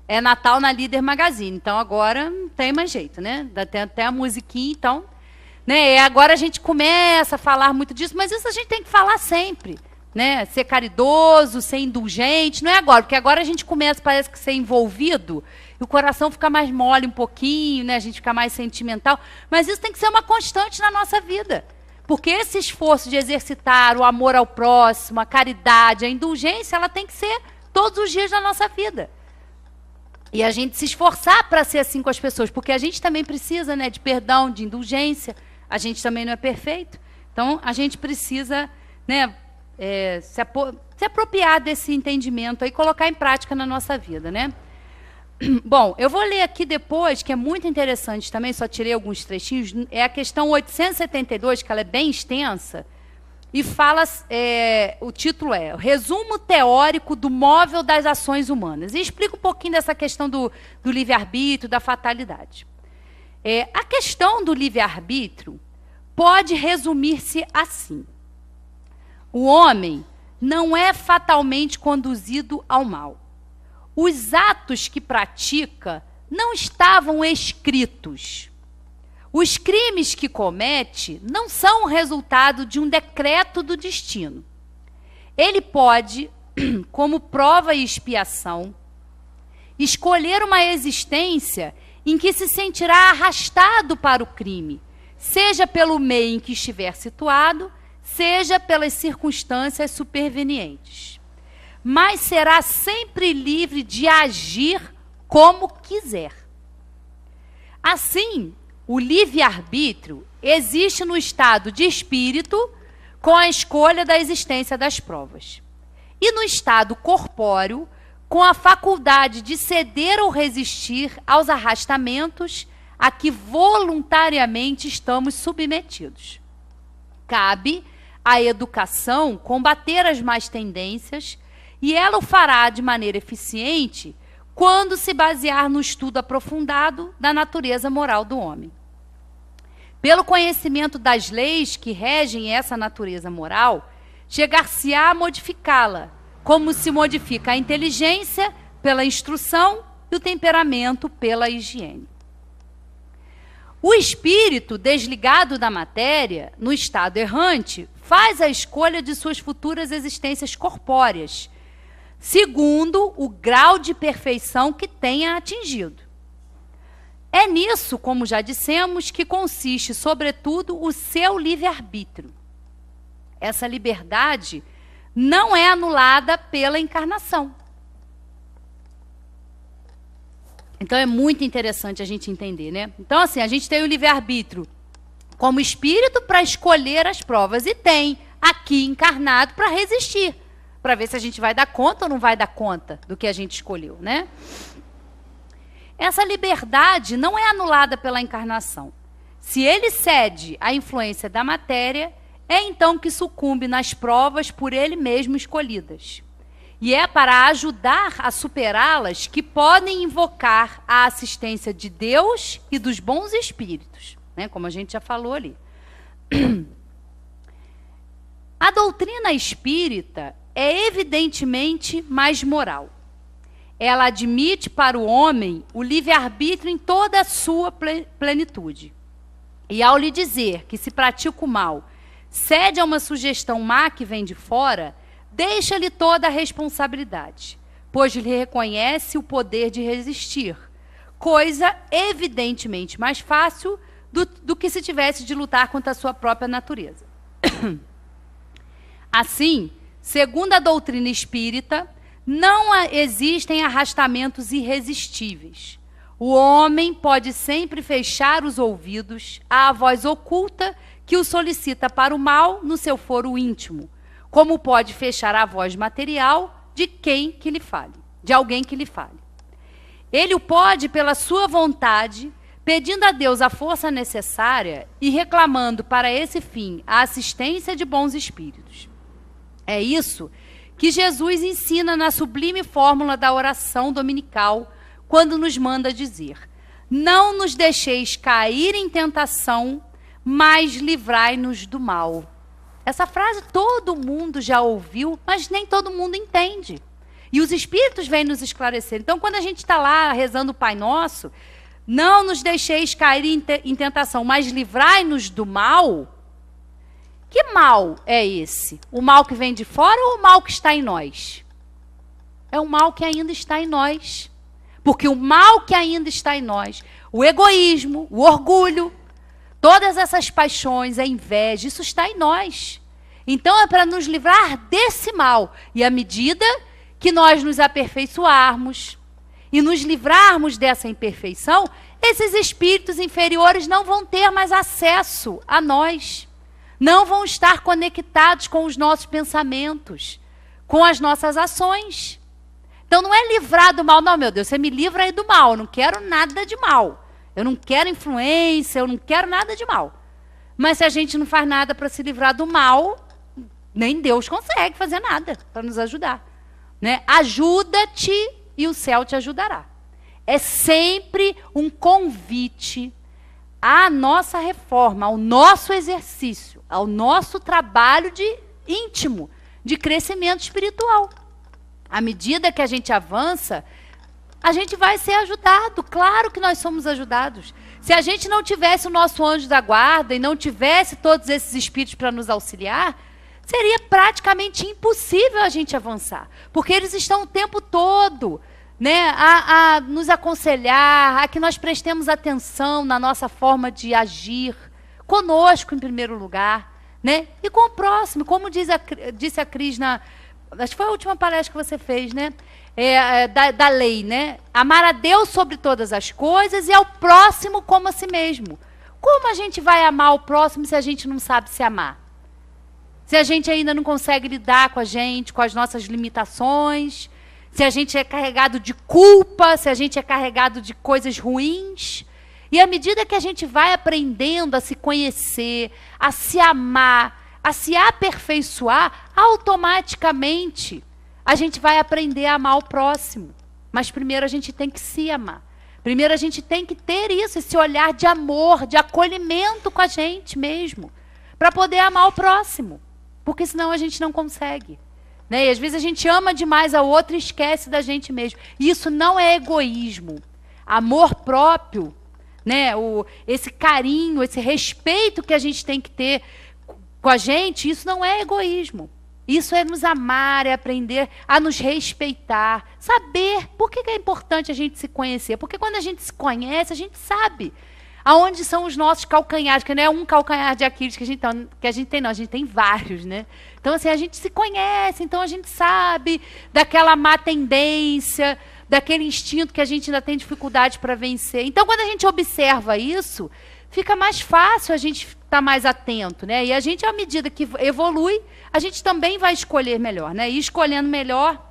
É Natal na Líder Magazine. Então, agora não tem mais jeito, né? Tem até a musiquinha, então... Né? Agora a gente começa a falar muito disso, mas isso a gente tem que falar sempre. Né? Ser caridoso, ser indulgente, não é agora, porque agora a gente começa, parece que ser envolvido, e o coração fica mais mole um pouquinho, né? A gente fica mais sentimental, mas isso tem que ser uma constante na nossa vida. Porque esse esforço de exercitar o amor ao próximo, a caridade, a indulgência, ela tem que ser todos os dias da nossa vida. E a gente se esforçar para ser assim com as pessoas, porque a gente também precisa, né, de perdão, de indulgência. A gente também não é perfeito. Então, a gente precisa, né, se apropriar desse entendimento e colocar em prática na nossa vida, né? Bom, eu vou ler aqui depois, que é muito interessante também, só tirei alguns trechinhos, é a questão 872, que ela é bem extensa, e fala, o título é Resumo Teórico do Móvel das Ações Humanas. E explica um pouquinho dessa questão do livre-arbítrio, da fatalidade. A questão do livre-arbítrio pode resumir-se assim. O homem não é fatalmente conduzido ao mal. Os atos que pratica não estavam escritos. Os crimes que comete não são resultado de um decreto do destino. Ele pode, como prova e expiação, escolher uma existência em que se sentirá arrastado para o crime, seja pelo meio em que estiver situado, seja pelas circunstâncias supervenientes. Mas será sempre livre de agir como quiser. Assim, o livre-arbítrio existe no estado de espírito com a escolha da existência das provas. E no estado corpóreo, com a faculdade de ceder ou resistir aos arrastamentos a que voluntariamente estamos submetidos. Cabe à educação combater as más tendências e ela o fará de maneira eficiente quando se basear no estudo aprofundado da natureza moral do homem. Pelo conhecimento das leis que regem essa natureza moral, chegar-se-á a modificá-la, como se modifica a inteligência pela instrução e o temperamento pela higiene. O espírito, desligado da matéria, no estado errante, faz a escolha de suas futuras existências corpóreas, segundo o grau de perfeição que tenha atingido. É nisso, como já dissemos, que consiste, sobretudo, o seu livre-arbítrio. Essa liberdade não é anulada pela encarnação. Então é muito interessante a gente entender, né? Então, assim, a gente tem o livre-arbítrio como espírito para escolher as provas e tem aqui encarnado para resistir, para ver se a gente vai dar conta ou não vai dar conta do que a gente escolheu, né? Essa liberdade não é anulada pela encarnação. Se ele cede à influência da matéria, é então que sucumbe nas provas por ele mesmo escolhidas. E é para ajudar a superá-las que podem invocar a assistência de Deus e dos bons espíritos, né? Como a gente já falou ali. A doutrina espírita é evidentemente mais moral. Ela admite para o homem o livre-arbítrio em toda a sua plenitude. E ao lhe dizer que se pratica o mal, cede a uma sugestão má que vem de fora, deixa-lhe toda a responsabilidade, pois lhe reconhece o poder de resistir, coisa evidentemente mais fácil do que se tivesse de lutar contra a sua própria natureza. Assim, segundo a doutrina espírita, não existem arrastamentos irresistíveis. O homem pode sempre fechar os ouvidos à voz oculta que o solicita para o mal no seu foro íntimo, como pode fechar a voz material de alguém que lhe fale. Ele o pode pela sua vontade, pedindo a Deus a força necessária e reclamando para esse fim a assistência de bons espíritos. É isso que Jesus ensina na sublime fórmula da oração dominical, quando nos manda dizer: não nos deixeis cair em tentação, mas livrai-nos do mal. Essa frase todo mundo já ouviu, mas nem todo mundo entende. E os espíritos vêm nos esclarecer. Então, quando a gente está lá rezando o Pai Nosso, não nos deixeis cair em tentação, mas livrai-nos do mal. Que mal é esse? O mal que vem de fora ou o mal que está em nós? É o mal que ainda está em nós. Porque o mal que ainda está em nós, o egoísmo, o orgulho, todas essas paixões, a inveja, isso está em nós. Então é para nos livrar desse mal. E à medida que nós nos aperfeiçoarmos e nos livrarmos dessa imperfeição, esses espíritos inferiores não vão ter mais acesso a nós. Não vão estar conectados com os nossos pensamentos, com as nossas ações. Então não é livrar do mal, não, meu Deus, você me livra aí do mal, eu não quero nada de mal. Eu não quero influência, eu não quero nada de mal. Mas se a gente não faz nada para se livrar do mal, nem Deus consegue fazer nada para nos ajudar, né? Ajuda-te e o céu te ajudará. É sempre um convite à nossa reforma, ao nosso exercício, ao nosso trabalho íntimo, de crescimento espiritual. À medida que a gente avança, a gente vai ser ajudado. Claro que nós somos ajudados. Se a gente não tivesse o nosso anjo da guarda e não tivesse todos esses espíritos para nos auxiliar, seria praticamente impossível a gente avançar. Porque eles estão o tempo todo, né, a nos aconselhar, a que nós prestemos atenção na nossa forma de agir, conosco em primeiro lugar, né, e com o próximo. Como disse a Cris acho que foi a última palestra que você fez, né? Da lei, né? Amar a Deus sobre todas as coisas e ao próximo como a si mesmo. Como a gente vai amar o próximo se a gente não sabe se amar? Se a gente ainda não consegue lidar com a gente, com as nossas limitações, se a gente é carregado de culpa, se a gente é carregado de coisas ruins. E à medida que a gente vai aprendendo a se conhecer, a se amar, a se aperfeiçoar, automaticamente a gente vai aprender a amar o próximo. Mas primeiro a gente tem que se amar. Primeiro a gente tem que ter isso, esse olhar de amor, de acolhimento com a gente mesmo, para poder amar o próximo. Porque senão a gente não consegue. Né? E às vezes a gente ama demais a outra e esquece da gente mesmo. Isso não é egoísmo. Amor próprio, né? Esse carinho, esse respeito que a gente tem que ter com a gente, isso não é egoísmo. Isso é nos amar, é aprender a nos respeitar, saber por que é importante a gente se conhecer. Porque quando a gente se conhece, a gente sabe aonde são os nossos calcanhares, que não é um calcanhar de Aquiles que a gente tem, não, a gente tem vários, né? Então, assim, a gente se conhece, então a gente sabe daquela má tendência, daquele instinto que a gente ainda tem dificuldade para vencer. Então, quando a gente observa isso, fica mais fácil a gente estar mais atento, né? E a gente, à medida que evolui, a gente também vai escolher melhor, né? E escolhendo melhor,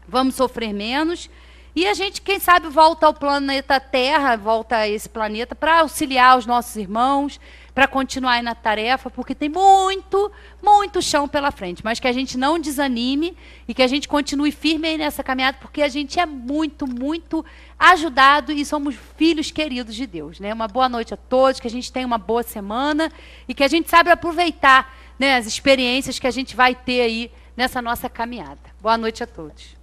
vamos sofrer menos. E a gente, quem sabe, volta ao planeta Terra, volta a esse planeta para auxiliar os nossos irmãos, para continuar aí na tarefa, porque tem muito, muito chão pela frente. Mas que a gente não desanime e que a gente continue firme aí nessa caminhada, porque a gente é muito, muito ajudado e somos filhos queridos de Deus. Né? Uma boa noite a todos, que a gente tenha uma boa semana e que a gente saiba aproveitar, né, as experiências que a gente vai ter aí nessa nossa caminhada. Boa noite a todos.